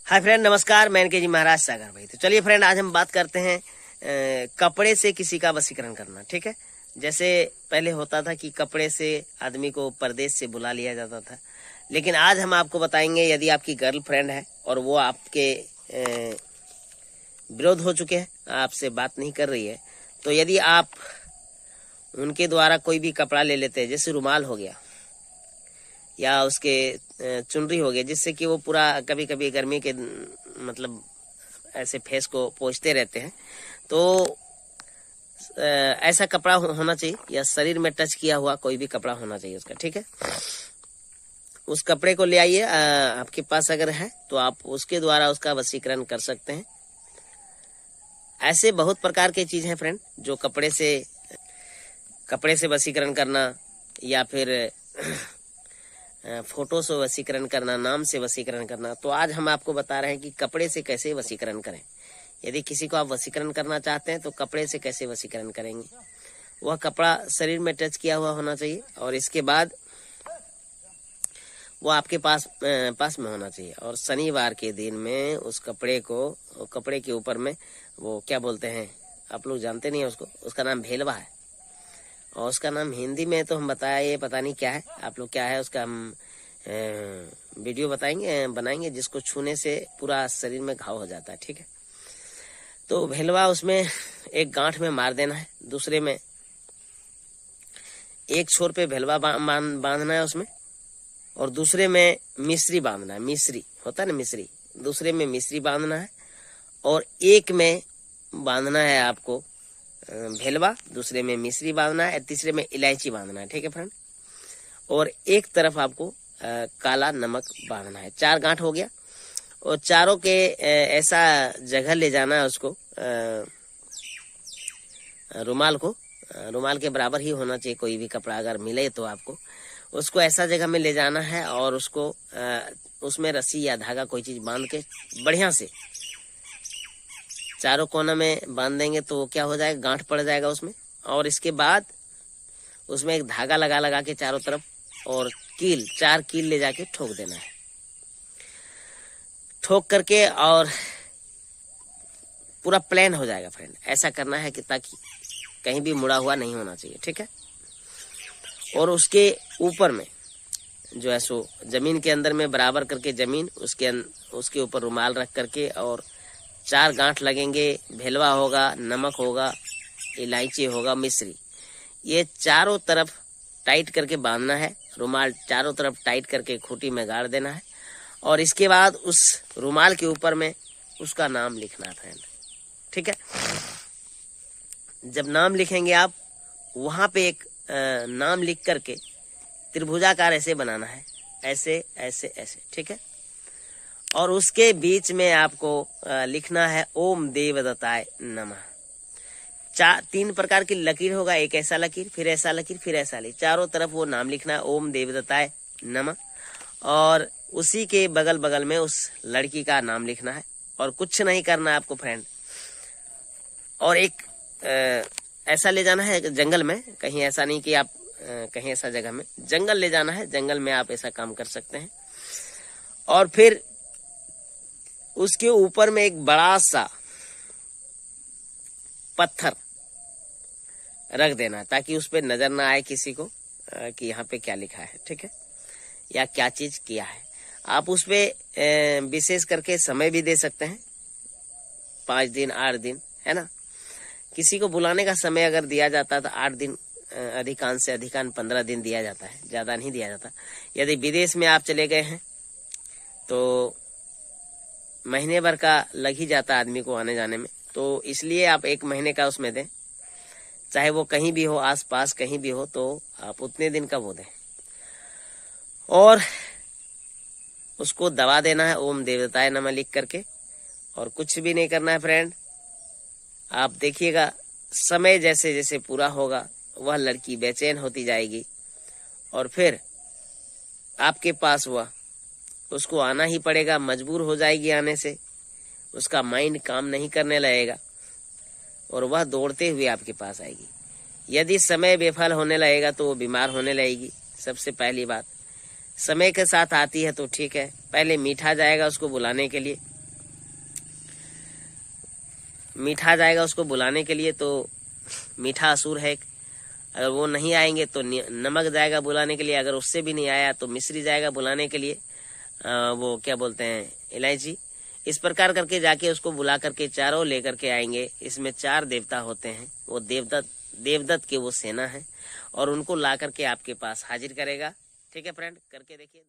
Hi friend, नमस्कार। मैं के जी महाराज सागर भाई। तो चलिए फ्रेंड, आज हम बात करते हैं कपड़े से किसी का वशीकरण करना। ठीक है, जैसे पहले होता था कि कपड़े से आदमी को परदेश से बुला लिया जाता था, लेकिन आज हम आपको बताएंगे यदि आपकी गर्लफ्रेंड है और वो आपके विरोध हो चुके हैं, आपसे बात नहीं कर रही है, तो यदि आप उनके द्वारा कोई भी कपड़ा ले लेते हैं, जैसे रुमाल हो गया या उसके चुनरी हो गया, जिससे कि वो पूरा कभी कभी गर्मी के मतलब ऐसे फेस को पोंछते रहते हैं, तो ऐसा कपड़ा होना चाहिए, या शरीर में टच किया हुआ कोई भी कपड़ा होना चाहिए उसका। ठीक है, उस कपड़े को ले आइए, आपके पास अगर है तो आप उसके द्वारा उसका वशीकरण कर सकते हैं। ऐसे बहुत प्रकार के चीज हैं फ्रेंड, जो कपड़े से वशीकरण करना, या फिर फोटो से वशीकरण करना, नाम से वशीकरण करना। तो आज हम आपको बता रहे हैं कि कपड़े से कैसे वशीकरण करें। यदि किसी को आप वशीकरण करना चाहते हैं तो कपड़े से कैसे वशीकरण करेंगे। वह कपड़ा शरीर में टच किया हुआ होना चाहिए, और इसके बाद वो आपके पास में होना चाहिए। और शनिवार के दिन में उस कपड़े के ऊपर में वो क्या बोलते हैं, आप लोग जानते नहीं है उसको, उसका नाम भेलवा है, और उसका नाम हिंदी में तो हम बताया, पता नहीं क्या है, आप लोग क्या है उसका हम वीडियो बनाएंगे, जिसको छूने से पूरा शरीर में घाव हो जाता है। ठीक है, तो भेलवा उसमें एक गांठ में मार देना है, दूसरे में एक छोर पे भेलवा बांधना है उसमें, और दूसरे में मिश्री बांधना है। मिश्री होता है ना, मिश्री, दूसरे में मिश्री बांधना है, और एक में बांधना है आपको भेलवा, दूसरे में मिश्री बांधना है, तीसरे में इलायची बांधना है। ठीक है फ्रेंड, और एक तरफ आपको काला नमक बांधना है। 4 गांठ हो गया, और चारों के ऐसा जगह ले जाना है उसको, रुमाल के बराबर ही होना चाहिए। कोई भी कपड़ा अगर मिले तो आपको उसको ऐसा जगह में ले जाना है, और उसको उसमें रस्सी या धागा कोई चीज बांध के बढ़िया से चारों कोना में बांध देंगे, तो क्या हो जाएगा, गांठ पड़ जाएगा उसमें। और इसके बाद उसमें एक धागा लगा के चारों तरफ, और 4 कील ले जाके ठोक देना है। ठोक करके और पूरा प्लेन हो जाएगा फ्रेंड। ऐसा करना है कि ताकि कहीं भी मुड़ा हुआ नहीं होना चाहिए। ठीक है, और उसके ऊपर में जो है सो जमीन के अंदर में बराबर करके जमीन, उसके ऊपर रुमाल रख करके, और 4 गांठ लगेंगे। भेलवा होगा, नमक होगा, इलायची होगा, मिश्री, ये चारों तरफ टाइट करके बांधना है। रुमाल चारों तरफ टाइट करके खूंटी में गाड़ देना है, और इसके बाद उस रुमाल के ऊपर में उसका नाम लिखना है फ्रेंड। ठीक है, जब नाम लिखेंगे आप, वहां पे एक नाम लिख करके त्रिभुजाकार ऐसे बनाना है, ऐसे ऐसे ऐसे। ठीक है, और उसके बीच में आपको लिखना है ओम देवदत्ताय नमः। 3 प्रकार की लकीर होगा, एक ऐसा लकीर, फिर ऐसा लकीर, फिर ऐसा लकीर, चारों तरफ वो नाम लिखना है, ओम देवदत्ताय नमः। और उसी के बगल बगल में उस लड़की का नाम लिखना है, और कुछ नहीं करना है आपको फ्रेंड। और एक ऐसा ले जाना है जंगल में, कहीं ऐसा नहीं कि आप कहीं ऐसा जगह में, जंगल ले जाना है, जंगल में आप ऐसा काम कर सकते हैं। और फिर उसके ऊपर में एक बड़ा सा पत्थर रख देना, ताकि उस पे नजर ना आए किसी को कि यहाँ पे क्या लिखा है। ठीक है, या क्या चीज किया है। आप उस पे विशेष करके समय भी दे सकते हैं, 5 दिन 8 दिन, है ना। किसी को बुलाने का समय अगर दिया जाता है तो 8 दिन, अधिकांश से अधिकांश 15 दिन दिया जाता है, ज्यादा नहीं दिया जाता। यदि विदेश में आप चले गए हैं तो महीने भर का लग ही जाता आदमी को आने जाने में, तो इसलिए आप 1 महीने का उसमें दें, चाहे वो कहीं भी हो, आस पास कहीं भी हो, तो आप उतने दिन का वो दें। और उसको दबा देना है ओम देवताय नमः लिख करके, और कुछ भी नहीं करना है फ्रेंड। आप देखिएगा, समय जैसे जैसे पूरा होगा, वह लड़की बेचैन होती जाएगी, और फिर आपके पास वह, उसको आना ही पड़ेगा, मजबूर हो जाएगी आने से। उसका माइंड काम नहीं करने लगेगा, और वह दौड़ते हुए आपके पास आएगी। यदि समय बेफल होने लगेगा तो वो बीमार होने लगेगी। सबसे पहली बात, समय के साथ आती है तो ठीक है, पहले मीठा जाएगा उसको बुलाने के लिए, मीठा जाएगा उसको बुलाने के लिए, तो मीठा असुर है। अगर वो नहीं आएंगे तो नमक जाएगा बुलाने के लिए, अगर उससे भी नहीं आया तो मिश्री जाएगा बुलाने के लिए, वो क्या बोलते हैं, इलायची। इस प्रकार करके जाके उसको बुला करके चारों लेकर के आएंगे। इसमें 4 देवता होते हैं, वो देवदत्त की वो सेना है, और उनको ला करके आपके पास हाजिर करेगा। ठीक है फ्रेंड, करके देखिए।